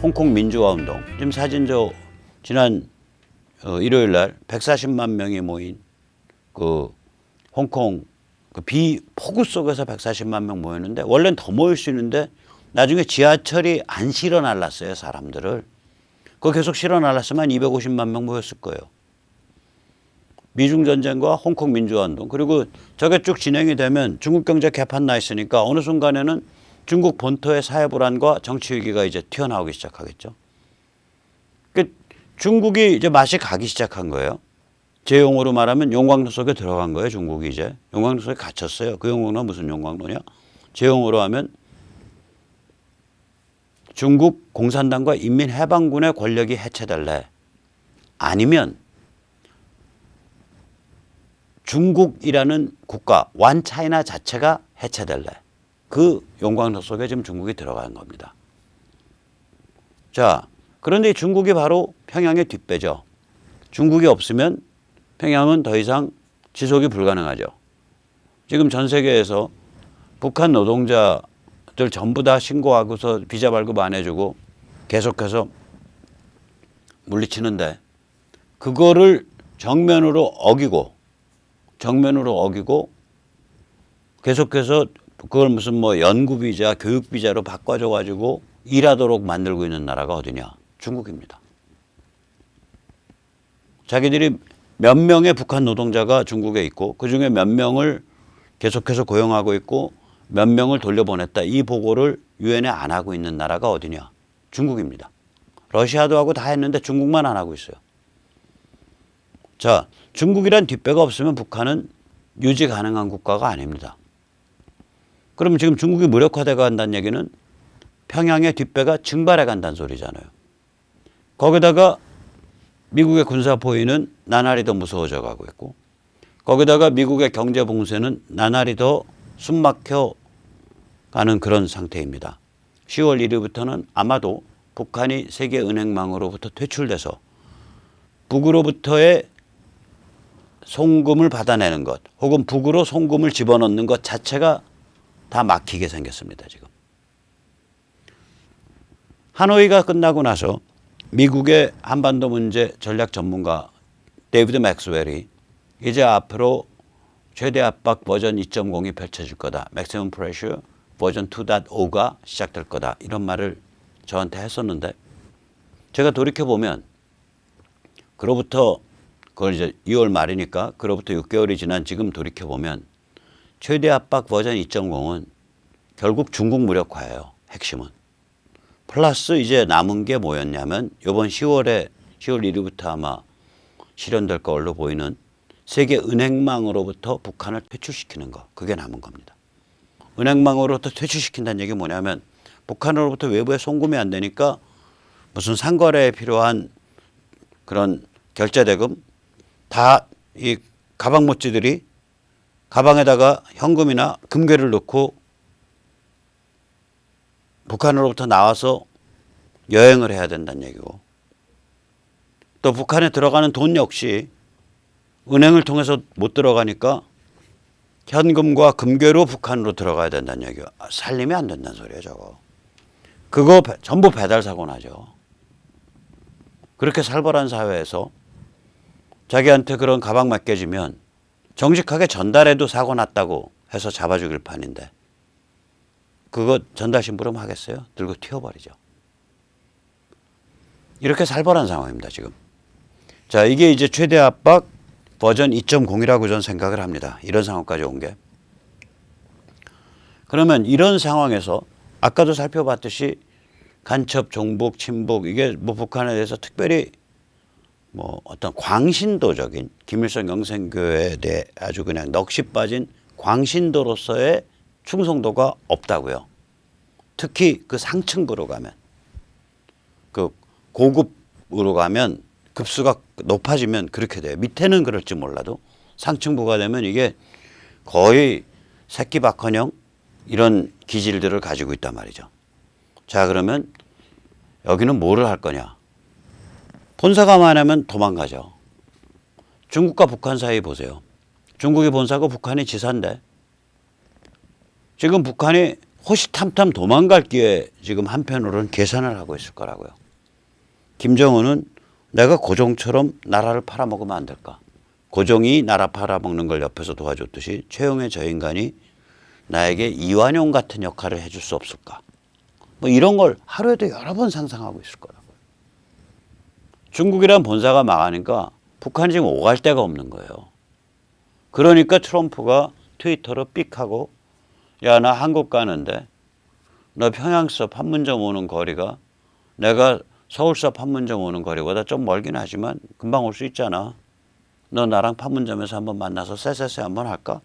홍콩 민주화 운동. 지금 사진 지난 일요일 날 140만 명이 모인 그 홍콩 그 폭우 속에서 140만 명 모였는데 원래는 더 모일 수 있는데 나중에 지하철이 안 실어 날랐어요, 사람들을. 그거 계속 실어 날랐으면 250만 명 모였을 거예요. 미중 전쟁과 홍콩 민주화 운동. 그리고 저게 쭉 진행이 되면 중국 경제 개판 나 있으니까 어느 순간에는 중국 본토의 사회 불안과 정치 위기가 이제 튀어나오기 시작하겠죠. 그 중국이 이제 맛이 가기 시작한 거예요. 제 용어로 말하면 용광로 속에 들어간 거예요. 중국이 이제 용광로 속에 갇혔어요. 그 용광로는 무슨 용광로냐? 제 용어로 하면 중국 공산당과 인민해방군의 권력이 해체될래? 아니면 중국이라는 국가, 완 차이나 자체가 해체될래? 그 용광로 속에 지금 중국이 들어간 겁니다. 자, 그런데 중국이 바로 평양의 뒷배죠. 중국이 없으면 평양은 더 이상 지속이 불가능하죠. 지금 전 세계에서 북한 노동자들 전부 다 신고하고서 비자 발급 안 해주고 계속해서 물리치는데 그거를 정면으로 어기고 계속해서 그걸 무슨 뭐 연구비자, 교육비자로 바꿔줘가지고 일하도록 만들고 있는 나라가 어디냐? 중국입니다. 자기들이 몇 명의 북한 노동자가 중국에 있고 그중에 몇 명을 계속해서 고용하고 있고 몇 명을 돌려보냈다. 이 보고를 유엔에 안 하고 있는 나라가 어디냐? 중국입니다. 러시아도 하고 다 했는데 중국만 안 하고 있어요. 자, 중국이란 뒷배가 없으면 북한은 유지 가능한 국가가 아닙니다. 그럼 지금 중국이 무력화돼 간다는 얘기는 평양의 뒷배가 증발해 간다는 소리잖아요. 거기다가 미국의 군사 포위는 나날이 더 무서워져 가고 있고 거기다가 미국의 경제 봉쇄는 나날이 더 숨막혀 가는 그런 상태입니다. 10월 1일부터는 아마도 북한이 세계은행망으로부터 퇴출돼서 북으로부터의 송금을 받아내는 것 혹은 북으로 송금을 집어넣는 것 자체가 다 막히게 생겼습니다. 지금. 하노이가 끝나고 나서 미국의 한반도 문제 전략 전문가 데이비드 맥스웰이 이제 앞으로 최대 압박 버전 2.0이 펼쳐질 거다. Maximum Pressure 버전 2.0가 시작될 거다. 이런 말을 저한테 했었는데 제가 돌이켜보면 그로부터 그걸 이제 2월 말이니까 그로부터 6개월이 지난 지금 돌이켜보면 최대 압박 버전 2.0은 결국 중국 무력화예요. 핵심은. 플러스 이제 남은 게 뭐였냐면 이번 10월 1일부터 아마 실현될 걸로 보이는 세계 은행망으로부터 북한을 퇴출시키는 거. 그게 남은 겁니다. 은행망으로부터 퇴출시킨다는 얘기 뭐냐면 북한으로부터 외부에 송금이 안 되니까 무슨 상거래에 필요한 그런 결제대금 다 이 가방못지들이 가방에다가 현금이나 금괴를 넣고 북한으로부터 나와서 여행을 해야 된다는 얘기고 또 북한에 들어가는 돈 역시 은행을 통해서 못 들어가니까 현금과 금괴로 북한으로 들어가야 된다는 얘기가 살림이 안 된다는 소리예요. 저거. 그거 전부 배달 사고 나죠. 그렇게 살벌한 사회에서 자기한테 그런 가방 맡겨지면 정직하게 전달해도 사고 났다고 해서 잡아 죽일 판인데 그거 전달 심부름 하겠어요? 들고 튀어버리죠. 이렇게 살벌한 상황입니다. 지금. 자, 이게 이제 최대 압박 버전 2.0이라고 저는 생각을 합니다. 이런 상황까지 온 게. 그러면 이런 상황에서 아까도 살펴봤듯이 간첩, 종북, 친북 이게 뭐 북한에 대해서 특별히 뭐 어떤 광신도적인 김일성 영생교회에 대해 아주 그냥 넋이 빠진 광신도로서의 충성도가 없다고요. 특히 그 상층부로 가면 그 고급으로 가면 급수가 높아지면 그렇게 돼요. 밑에는 그럴지 몰라도 상층부가 되면 이게 거의 새끼박헌형 이런 기질들을 가지고 있단 말이죠. 자, 그러면 여기는 뭐를 할 거냐? 본사가 많으면 도망가죠. 중국과 북한 사이 보세요. 중국이 본사고 북한이 지사인데 지금 북한이 호시탐탐 도망갈 기에 지금 한편으로는 계산을 하고 있을 거라고요. 김정은은 내가 고종처럼 나라를 팔아먹으면 안 될까? 고종이 나라 팔아먹는 걸 옆에서 도와줬듯이 최영애 저 인간이 나에게 이완용 같은 역할을 해줄 수 없을까? 뭐 이런 걸 하루에도 여러 번 상상하고 있을 거라고요. 중국이란 본사가 망하니까 북한이 지금 오갈 데가 없는 거예요. 그러니까 트럼프가 트위터로 삑하고 야, 나 한국 가는데 너 평양서 판문점 오는 거리가 내가 서울서 판문점 오는 거리보다 좀 멀긴 하지만 금방 올 수 있잖아. 너 나랑 판문점에서 한번 만나서 쎄쎄쎄 한번 할까?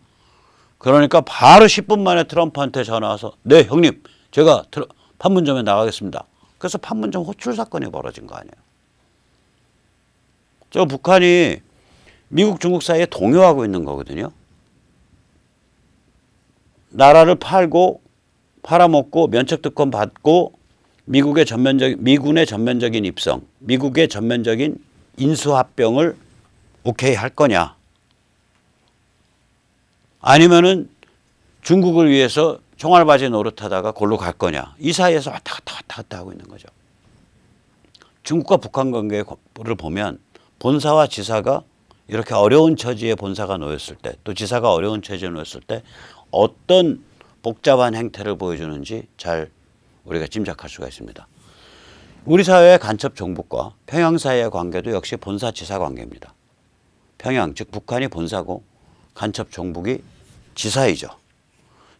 그러니까 바로 10분 만에 트럼프한테 전화 와서 네 형님 제가 판문점에 나가겠습니다. 그래서 판문점 호출 사건이 벌어진 거 아니에요. 저 북한이 미국 중국 사이에 동요하고 있는 거거든요. 나라를 팔고 팔아먹고 면책특권 받고 미군의 전면적인 입성, 미국의 전면적인 인수합병을 오케이 할 거냐? 아니면은 중국을 위해서 총알바지 노릇하다가 골로 갈 거냐? 이 사이에서 왔다 갔다 하고 있는 거죠. 중국과 북한 관계를 보면 본사와 지사가 이렇게 어려운 처지에 본사가 놓였을 때, 또 지사가 어려운 처지에 놓였을 때 어떤 복잡한 행태를 보여주는지 잘 우리가 짐작할 수가 있습니다. 우리 사회의 간첩 정북과 평양 사이의 관계도 역시 본사 지사 관계입니다. 평양, 즉 북한이 본사고 간첩 정북이 지사이죠.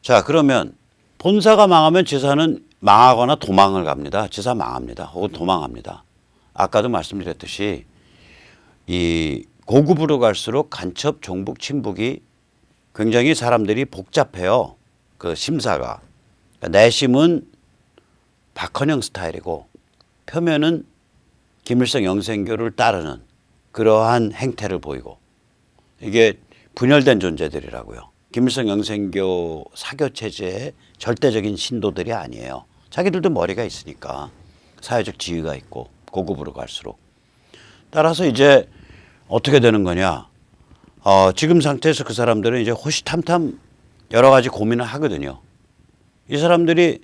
자, 그러면 본사가 망하면 지사는 망하거나 도망을 갑니다. 지사 망합니다. 혹은 도망합니다. 아까도 말씀드렸듯이 이 고급으로 갈수록 간첩 정북 친북이 굉장히 사람들이 복잡해요. 그 심사가. 그러니까 내심은 박헌영 스타일이고 표면은 김일성 영생교를 따르는 그러한 행태를 보이고 이게 분열된 존재들이라고요. 김일성 영생교 사교 체제의 절대적인 신도들이 아니에요. 자기들도 머리가 있으니까 사회적 지위가 있고 고급으로 갈수록. 따라서 이제 어떻게 되는 거냐. 지금 상태에서 그 사람들은 이제 호시탐탐 여러 가지 고민을 하거든요. 이 사람들이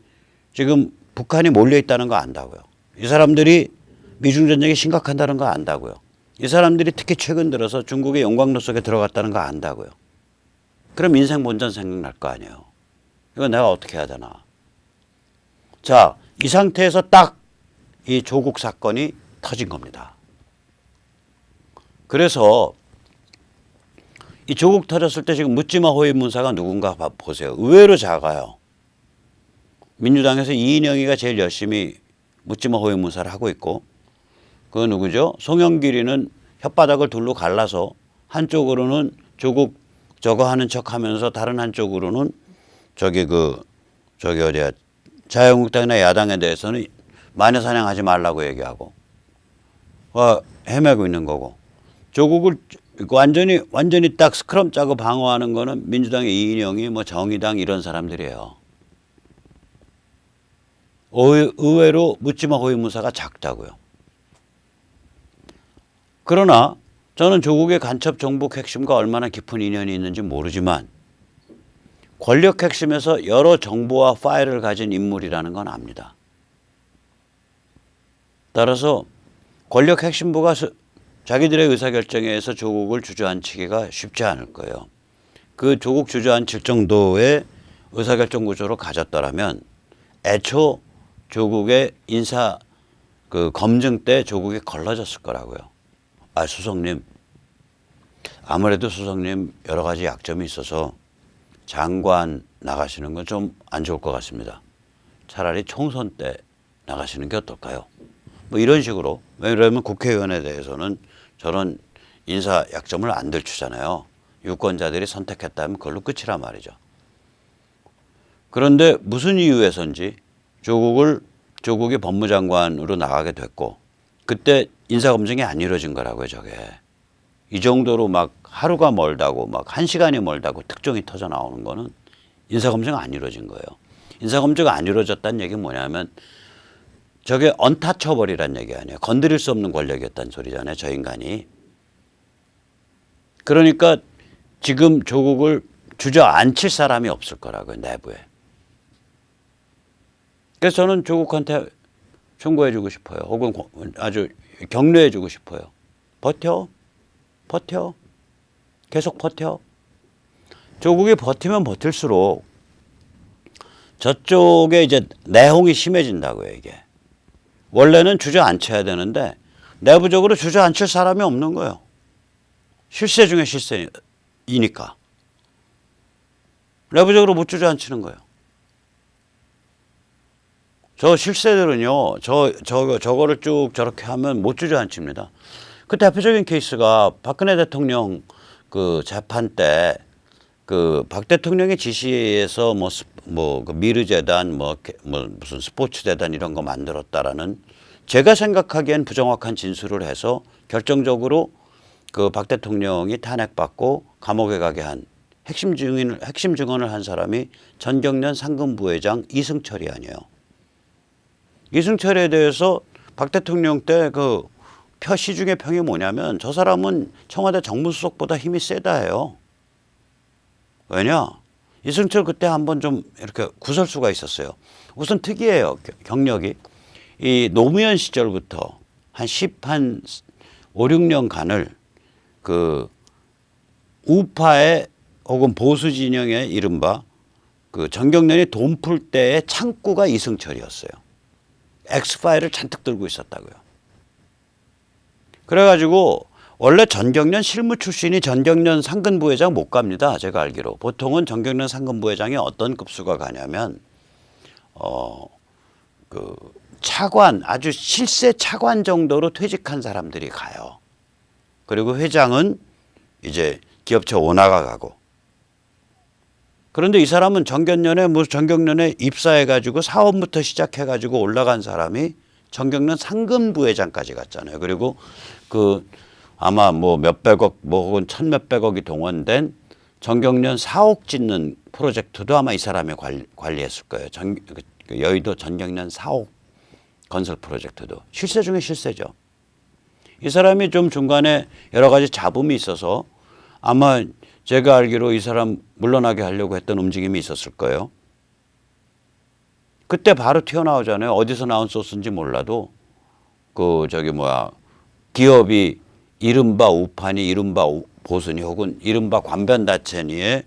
지금 북한이 몰려 있다는 거 안다고요. 이 사람들이 미중전쟁이 심각하다는 거 안다고요. 이 사람들이 특히 최근 들어서 중국의 용광로 속에 들어갔다는 거 안다고요. 그럼 인생 본전 생각날 거 아니에요. 이거 내가 어떻게 해야 되나. 자, 이 상태에서 딱 이 조국 사건이 터진 겁니다. 그래서 이 조국 터졌을 때 지금 묻지마 호위 문사가 누군가 보세요. 의외로 작아요. 민주당에서 이인영이가 제일 열심히 묻지마 호위 문사를 하고 있고 그 누구죠? 송영길이는 혓바닥을 둘로 갈라서 한쪽으로는 조국 저거 하는 척 하면서 다른 한쪽으로는 저기 어디야 자유한국당이나 야당에 대해서는 마녀 사냥하지 말라고 얘기하고 헤매고 있는 거고 조국을 완전히 딱 스크럼 짜고 방어하는 거는 민주당의 이인영이 뭐 정의당 이런 사람들이에요. 의외로 묻지마 호위 문사가 작다고요. 그러나 저는 조국의 간첩 정북 핵심과 얼마나 깊은 인연이 있는지 모르지만 권력 핵심에서 여러 정보와 파일을 가진 인물이라는 건 압니다. 따라서 권력 핵심부가 자기들의 의사결정에 의해서 조국을 주저앉히기가 쉽지 않을 거예요. 그 조국 주저앉힐 정도의 의사결정 구조로 가졌더라면 애초 조국의 인사 그 검증 때 조국이 걸러졌을 거라고요. 수석님, 아무래도 수석님 여러 가지 약점이 있어서 장관 나가시는 건 좀 안 좋을 것 같습니다. 차라리 총선 때 나가시는 게 어떨까요? 뭐 이런 식으로. 왜냐하면 국회의원에 대해서는 저런 인사 약점을 안 들추잖아요. 유권자들이 선택했다면 그걸로 끝이란 말이죠. 그런데 무슨 이유에서인지 조국이 법무장관으로 나가게 됐고 그때 인사검증이 안 이루어진 거라고요. 저게. 이 정도로 막 하루가 멀다고 막 1시간이 멀다고 특종이 터져 나오는 거는 인사검증 안 이루어진 거예요. 인사검증 안 이루어졌다는 얘기는 뭐냐면 저게 언타처벌이란 얘기 아니에요. 건드릴 수 없는 권력이었다는 소리잖아요. 저 인간이. 그러니까 지금 조국을 주저앉힐 사람이 없을 거라고요. 내부에. 그래서 저는 조국한테 충고해주고 싶어요. 혹은 아주 격려해주고 싶어요. 버텨, 버텨, 계속 버텨. 조국이 버티면 버틸수록 저쪽에 이제 내홍이 심해진다고요, 이게. 원래는 주저앉혀야 되는데 내부적으로 주저앉힐 사람이 없는 거예요. 실세 중에 실세이니까. 내부적으로 못 주저앉히는 거예요. 저 실세들은요, 저거를 쭉 저렇게 하면 못 주저앉힙니다. 그 대표적인 케이스가 박근혜 대통령 그 재판 때 그 박 대통령의 지시에서 그 미르재단 무슨 스포츠 대단 이런 거 만들었다라는 제가 생각하기엔 부정확한 진술을 해서 결정적으로 그 박 대통령이 탄핵받고 감옥에 가게 한 핵심 증언을 한 사람이 전경련 상근부회장 이승철이 아니에요. 이승철에 대해서 박 대통령 때 그 시중의 평이 뭐냐면 저 사람은 청와대 정무수석보다 힘이 세다 해요. 왜냐? 이승철 그때 한번 좀 이렇게 구설수가 있었어요. 우선 특이해요. 경력이. 이 노무현 시절부터 한 5, 6년간을 그 우파의 혹은 보수 진영의 이른바 그 전경련이 돈 풀 때의 창구가 이승철이었어요. 엑스파일을 잔뜩 들고 있었다고요. 그래가지고 원래 전경련 실무 출신이 전경련 상근부회장 못 갑니다. 제가 알기로. 보통은 전경련 상근부회장이 어떤 급수가 가냐면 그 차관, 아주 실세 차관 정도로 퇴직한 사람들이 가요. 그리고 회장은 이제 기업체 오너가 가고. 그런데 이 사람은 전경련에 입사해가지고 사원부터 시작해가지고 올라간 사람이 전경련 상근부회장까지 갔잖아요. 그리고 그 아마 뭐 몇백억 혹은 천몇백억이 동원된 전경련 사옥 짓는 프로젝트도 아마 이 사람이 관리했을 거예요. 여의도 전경련 사옥 건설 프로젝트도 실세 중에 실세죠. 이 사람이 좀 중간에 여러 가지 잡음이 있어서 아마 제가 알기로 이 사람 물러나게 하려고 했던 움직임이 있었을 거예요. 그때 바로 튀어나오잖아요. 어디서 나온 소스인지 몰라도 기업이 이른바 우판이 이른바 보수니 혹은 이른바 관변다체니에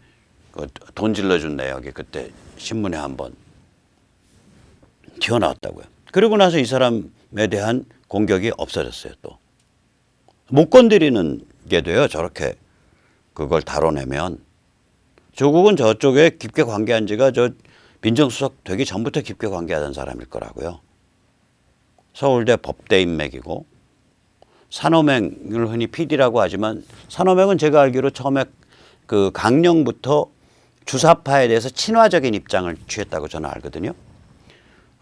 돈 질러준 내역이 그때 신문에 한번 튀어나왔다고요. 그리고 나서 이 사람에 대한 공격이 없어졌어요. 또 못 건드리는 게 돼요. 저렇게 그걸 다뤄내면. 조국은 저쪽에 깊게 관계한 지가 민정수석 되기 전부터 깊게 관계하던 사람일 거라고요. 서울대 법대 인맥이고 산호맹을 흔히 PD라고 하지만 산호맹은 제가 알기로 처음에 그 강령부터 주사파에 대해서 친화적인 입장을 취했다고 저는 알거든요.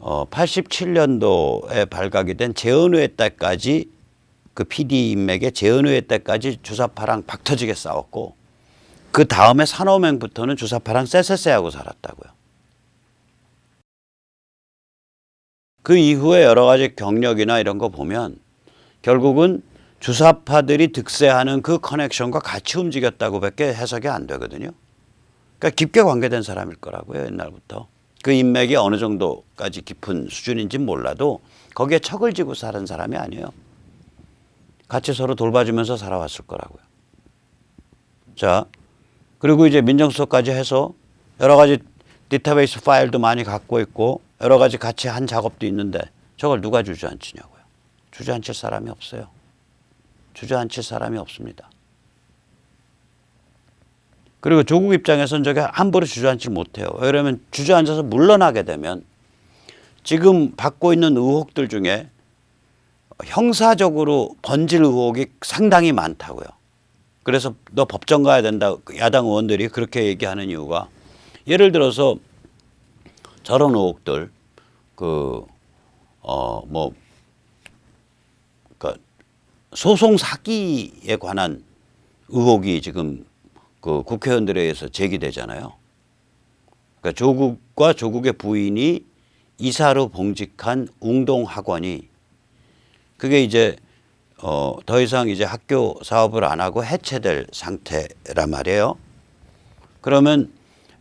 87년도에 발각이 된 재헌우회 때까지 그 PD 인맥에 재헌우회 때까지 주사파랑 박터지게 싸웠고 그 다음에 산호맹부터는 주사파랑 쎄쎄쎄하고 살았다고요. 그 이후에 여러 가지 경력이나 이런 거 보면 결국은 주사파들이 득세하는 그 커넥션과 같이 움직였다고밖에 해석이 안 되거든요. 그러니까 깊게 관계된 사람일 거라고요. 옛날부터. 그 인맥이 어느 정도까지 깊은 수준인지는 몰라도 거기에 척을 지고 사는 사람이 아니에요. 같이 서로 돌봐주면서 살아왔을 거라고요. 자, 그리고 이제 민정수석까지 해서 여러 가지 데이터베이스 파일도 많이 갖고 있고 여러 가지 같이 한 작업도 있는데 저걸 누가 주저앉히냐고요. 주저앉힐 사람이 없어요. 주저앉힐 사람이 없습니다. 그리고 조국 입장에서는 저게 함부로 주저앉지 못해요. 왜냐하면 주저앉아서 물러나게 되면 지금 받고 있는 의혹들 중에 형사적으로 번질 의혹이 상당히 많다고요. 그래서 너 법정 가야 된다. 야당 의원들이 그렇게 얘기하는 이유가 예를 들어서 저런 의혹들 그러니까 소송 사기에 관한 의혹이 지금 그 국회의원들에 의해서 제기되잖아요. 그러니까 조국과 조국의 부인이 이사로 봉직한 웅동학원이 그게 이제 더 이상 이제 학교 사업을 안 하고 해체될 상태란 말이에요. 그러면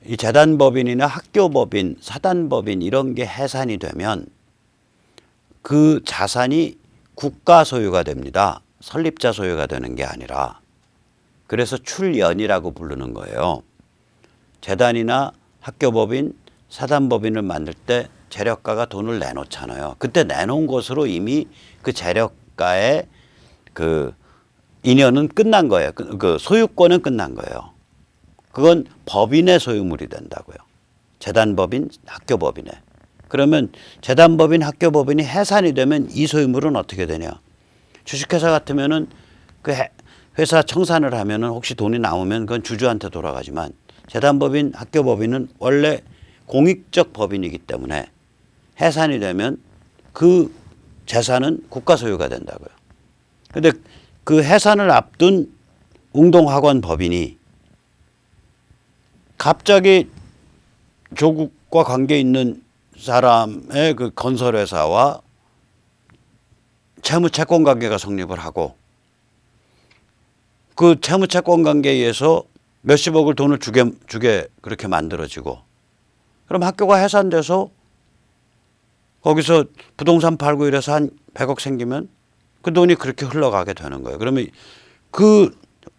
이 재단법인이나 학교법인, 사단법인 이런 게 해산이 되면 그 자산이 국가 소유가 됩니다. 설립자 소유가 되는 게 아니라. 그래서 출연이라고 부르는 거예요. 재단이나 학교법인, 사단법인을 만들 때 재력가가 돈을 내놓잖아요. 그때 내놓은 것으로 이미 그 재력가의 그 인연은 끝난 거예요. 그 소유권은 끝난 거예요. 그건 법인의 소유물이 된다고요. 재단법인, 학교법인의. 그러면 재단법인, 학교법인이 해산이 되면 이 소유물은 어떻게 되냐. 주식회사 같으면은 그 회사 청산을 하면은 혹시 돈이 나오면 그건 주주한테 돌아가지만 재단법인, 학교법인은 원래 공익적 법인이기 때문에 해산이 되면 그 재산은 국가 소유가 된다고요. 근데 그 해산을 앞둔 웅동학원 법인이 갑자기 조국과 관계 있는 사람의 그 건설회사와 채무채권 관계가 성립을 하고 그 채무채권 관계에 의해서 몇십억을 돈을 주게 그렇게 만들어지고 그럼 학교가 해산돼서 거기서 부동산 팔고 이래서 한 100억 생기면 그 돈이 그렇게 흘러가게 되는 거예요. 그러면 그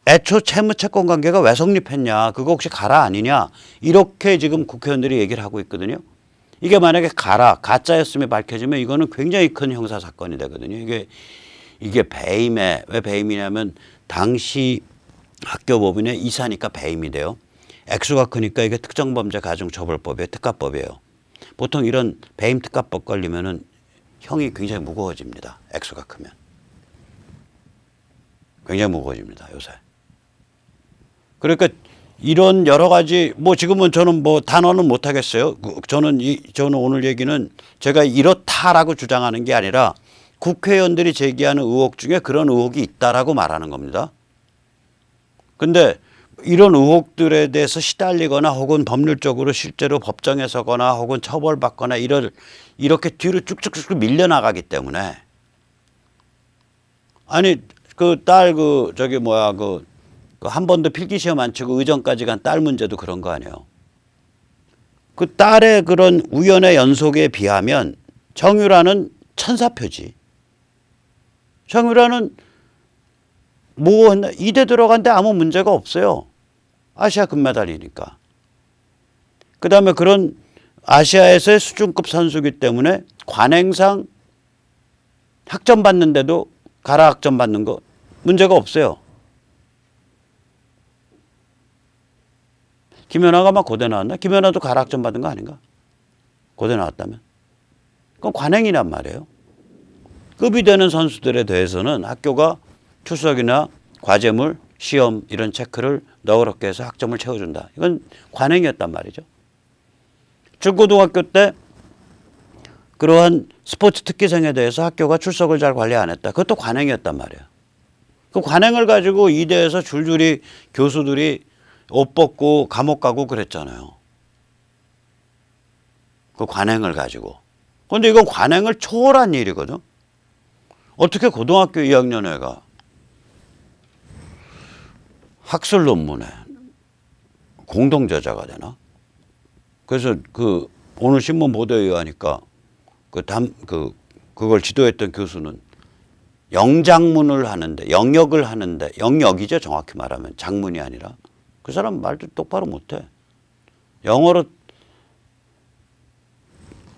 애초 채무채권 관계가 왜 성립했냐. 그거 혹시 가라 아니냐. 이렇게 지금 국회의원들이 얘기를 하고 있거든요. 이게 만약에 가짜였음이 밝혀지면 이거는 굉장히 큰 형사사건이 되거든요. 이게 배임에, 왜 배임이냐면 당시 학교법인의 이사니까 배임이 돼요. 액수가 크니까 이게 특정범죄 가중처벌법이에요. 특가법이에요. 보통 이런 배임 특가법 걸리면은 형이 굉장히 무거워집니다. 액수가 크면. 굉장히 무거워집니다. 요새. 그러니까 이런 여러 가지 뭐 지금은 저는 뭐 단언은 못 하겠어요. 저는 오늘 얘기는 제가 이렇다라고 주장하는 게 아니라 국회의원들이 제기하는 의혹 중에 그런 의혹이 있다라고 말하는 겁니다. 근데 이런 의혹들에 대해서 시달리거나 혹은 법률적으로 실제로 법정에 서거나 혹은 처벌받거나 이렇게 뒤로 쭉쭉쭉 밀려나가기 때문에 아니 그 딸 한 번도 필기시험 안 치고 의정까지 간 딸 문제도 그런 거 아니에요. 그 딸의 그런 우연의 연속에 비하면 정유라는 천사표지. 정유라는 뭐 했나? 이대 들어간데 아무 문제가 없어요. 아시아 금메달이니까. 그다음에 그런 아시아에서의 수준급 선수기 때문에 관행상 학점 받는데도 가라 학점 받는 거 문제가 없어요. 김연아가 막 고대 나왔나? 김연아도 가라 학점 받은 거 아닌가? 고대 나왔다면. 그건 관행이란 말이에요. 급이 되는 선수들에 대해서는 학교가 출석이나 과제물, 시험 이런 체크를 너그럽게 해서 학점을 채워준다. 이건 관행이었단 말이죠. 중고등학교 때 그러한 스포츠 특기생에 대해서 학교가 출석을 잘 관리 안 했다. 그것도 관행이었단 말이에요. 그 관행을 가지고 이대에서 줄줄이 교수들이 옷 벗고 감옥 가고 그랬잖아요. 그 관행을 가지고. 그런데 이건 관행을 초월한 일이거든. 어떻게 고등학교 2학년 애가 학술 논문에 공동 저자가 되나? 그래서 오늘 신문 보도에 의하니까 그걸 지도했던 교수는 영장문을 하는데 영역을 하는데 영역이죠 정확히 말하면 장문이 아니라 그 사람 말도 똑바로 못해. 영어로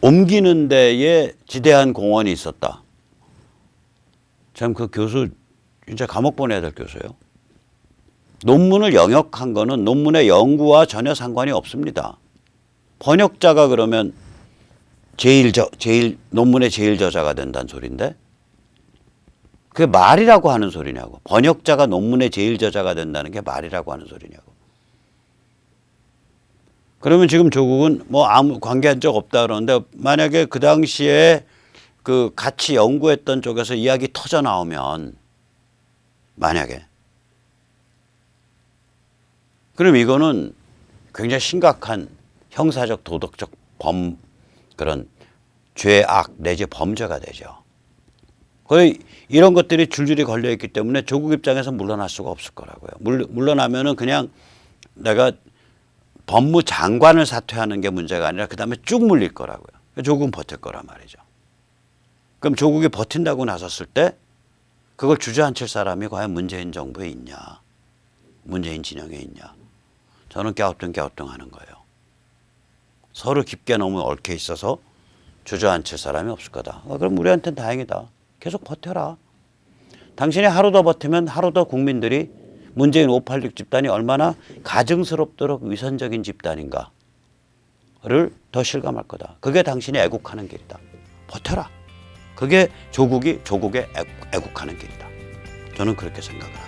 옮기는 데에 지대한 공헌이 있었다. 참 그 교수 진짜 감옥 보내야 될 교수예요. 논문을 영역한 거는 논문의 연구와 전혀 상관이 없습니다. 번역자가 그러면 논문의 제일 저자가 된다는 소리인데 그게 말이라고 하는 소리냐고. 번역자가 논문의 제일 저자가 된다는 게 말이라고 하는 소리냐고. 그러면 지금 조국은 뭐 아무 관계한 적 없다 그러는데 만약에 그 당시에 그 같이 연구했던 쪽에서 이야기 터져 나오면 만약에 그럼 이거는 굉장히 심각한 형사적 도덕적 그런 죄악 내지 범죄가 되죠. 거의 이런 것들이 줄줄이 걸려 있기 때문에 조국 입장에서 물러날 수가 없을 거라고요. 물러나면은 그냥 내가 법무장관을 사퇴하는 게 문제가 아니라 그다음에 쭉 물릴 거라고요. 조국은 버틸 거란 말이죠. 그럼 조국이 버틴다고 나섰을 때 그걸 주저앉힐 사람이 과연 문재인 정부에 있냐, 문재인 진영에 있냐. 저는 갸우뚱하는 거예요. 서로 깊게 너무 얽혀 있어서 주저앉힐 사람이 없을 거다. 그럼 우리한테는 다행이다. 계속 버텨라. 당신이 하루 더 버티면 하루 더 국민들이 문재인 586 집단이 얼마나 가증스럽도록 위선적인 집단인가를 더 실감할 거다. 그게 당신이 애국하는 길이다. 버텨라. 그게 조국의 애국하는 길이다. 저는 그렇게 생각을 합니다.